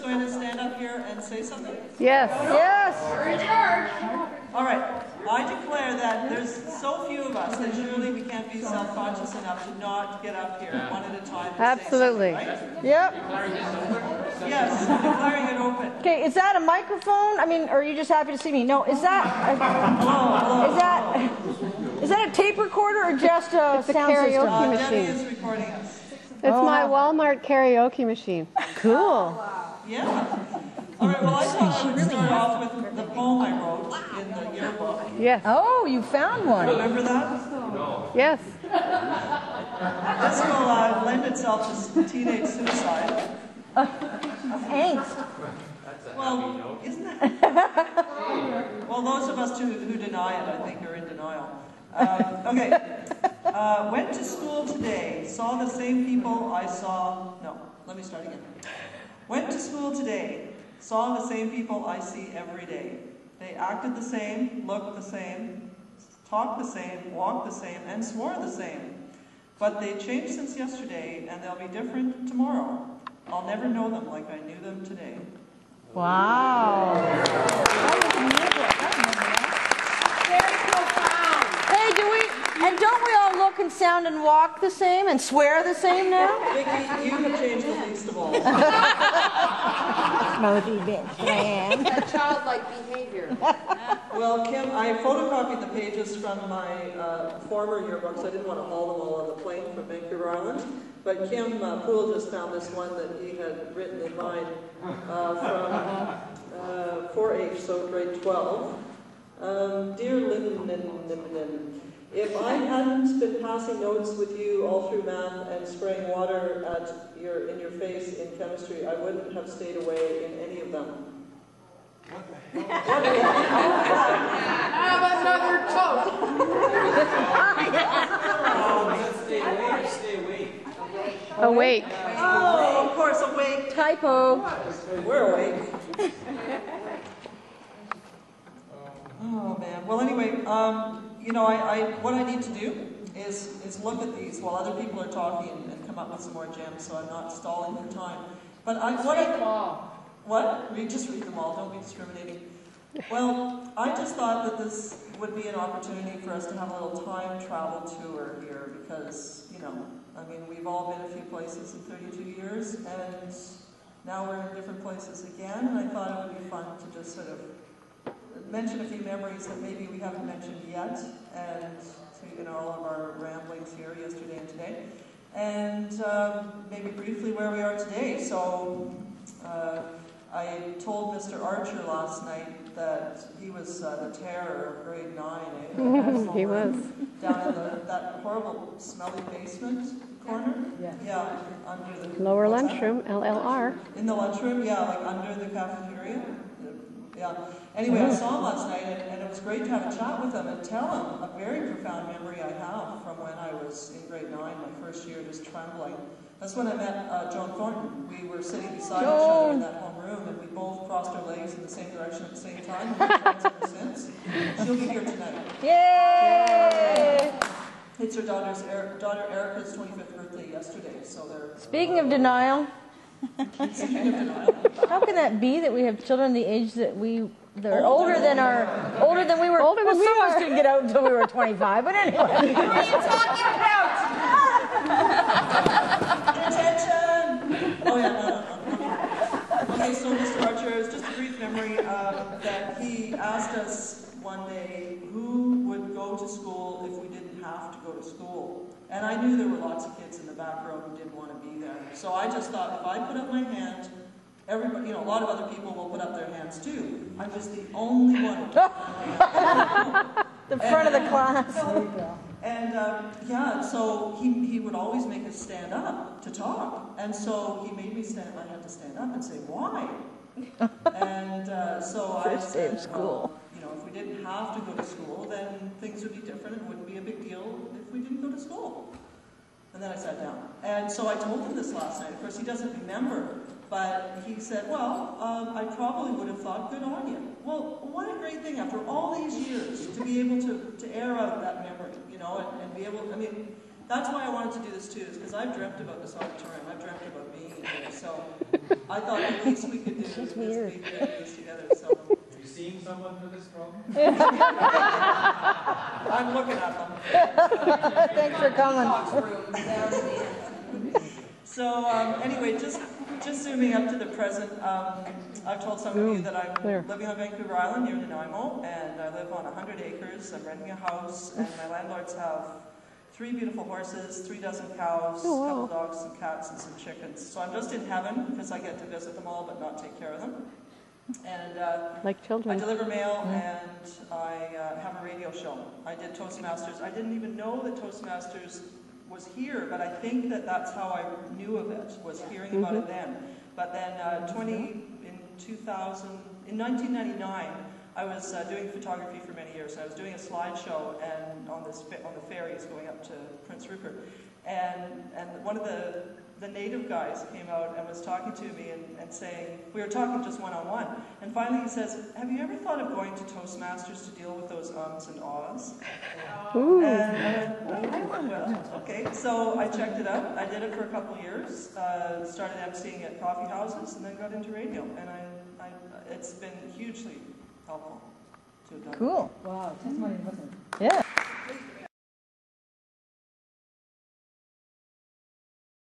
going to stand up here and say something? Yes. Yes. All right. I declare that there's so few of us that surely we can't be self-conscious enough to not get up here one at a time and Absolutely. say something, right? Yep. Yes, declaring it open. Okay, is that a microphone? I mean, or are you just happy to see me? No, is that is that a tape recorder or just a It's a sound karaoke system? Debbie machine. is recording us. It's my Walmart karaoke machine. Cool. Yeah. All right, well, I thought I would start off with the poem I wrote in the yearbook. Yes. Oh, you found one. Remember that? Yes. This will lend itself to teenage suicide. Angst. Well, isn't it? Well, those of us who deny it, I think, are in denial. Okay. Went to school today, saw the same people I saw... No, let me start again. Went to school today, saw the same people I see every day. They acted the same, looked the same, talked the same, walked the same, and swore the same. But they changed since yesterday, and they'll be different tomorrow. I'll never know them like I knew them today. Wow. Hey, and don't we all look and sound and walk the same and swear the same now? Vicky, you have changed the least of all. Smoky bitch, man. That childlike behavior. Well, Kim, I photocopied the pages from my former yearbooks. I didn't want to haul them all on the plane from Vancouver Island. But Kim Poole just found this one that he had written in mine from 4H, so grade 12. Dear Linden, if I hadn't been passing notes with you all through math and spraying water in your face in chemistry, I wouldn't have stayed away in any of them. Have another toast. Stay awake. Awake. Oh, of course, awake. Typo. We're awake. Oh, man. Well, anyway, you know, what I need to do is look at these while other people are talking and come up with some more gems, so I'm not stalling for time. But just read them all. Don't be discriminating. Well, I just thought that this would be an opportunity for us to have a little time travel tour here because, you know, I mean, we've all been a few places in 32 years, and now we're in different places again, and I thought it would be fun to just sort of mention a few memories that maybe we haven't mentioned yet, and in all of our ramblings here yesterday and today, and maybe briefly where we are today. So I told Mr. Archer last night that he was the terror of grade 9. He was. Down in that horrible smelly basement corner. Yeah, under the Lower lunchroom, LLR. In the lunchroom, yeah, like under the cafeteria. Yeah. Anyway, I saw him last night, and it was great to have a chat with him and tell him a very profound memory I have from when I was in grade 9, my first year, just trembling. That's when I met Joan Thornton. We were sitting beside each other in that homeroom, and we both crossed our legs in the same direction at the same time. We've been friends ever since. She'll be here tonight. Yay! It's her daughter Erica's 25th birthday yesterday, so they're... Speaking of denial, Speaking of denial. how can that be that we have children the age that they're older than we were? Some of us didn't get out until we were 25, but anyway. What are you talking about? Attention! Oh yeah, no. Okay, so Mr. Archer, it's just a brief memory that he asked us one day who would go to school if we didn't have to go to school. And I knew there were lots of kids in the back row who didn't want to be there. So I just thought if I put up my hand, everybody, you know, a lot of other people will put up their hands too. I'm just the only one. The front of the class. And yeah, so he would always make us stand up to talk. And so he made me stand, I had to stand up and say, why? And so First day I said, of school. you know, if we didn't have to go to school, then things would be different and wouldn't be a big deal if we didn't go to school. And then I sat down. And so I told him this last night. Of course, he doesn't remember. But he said, well, I probably would have thought good on you. Well, what a great thing after all these years to be able to air out that memory, you know, and be able, I mean, that's why I wanted to do this too, is because I've dreamt about this auditorium. I've dreamt about being here. So I thought the least we could do is be doing this together. So Are you seeing someone for this problem? I'm looking at them. Thanks for coming. So anyway, just zooming up to the present, I've told some of you that I'm living on Vancouver Island near Nanaimo, and I live on 100 acres. I'm renting a house, and my landlords have 3 beautiful horses, 3 dozen cows, a couple dogs, some cats, and some chickens. So I'm just in heaven because I get to visit them all but not take care of them. And Like children. I deliver mail, and I have a radio show. I did Toastmasters. I didn't even know that Toastmasters was here, but I think that that's how I knew of it, was hearing about it then. But then in 1999, I was doing photography for many years. I was doing a slideshow and on the ferries going up to Prince Rupert, and one of the native guys came out and was talking to me and saying, we were talking just one-on-one, and finally he says, have you ever thought of going to Toastmasters to deal with those ums and ahs? Ooh. And I went, well, okay, so I checked it out. I did it for a couple of years, started emceeing at coffee houses, and then got into radio, and it's been hugely helpful to have done. Cool. Wow, testimony, wasn't it? Yeah.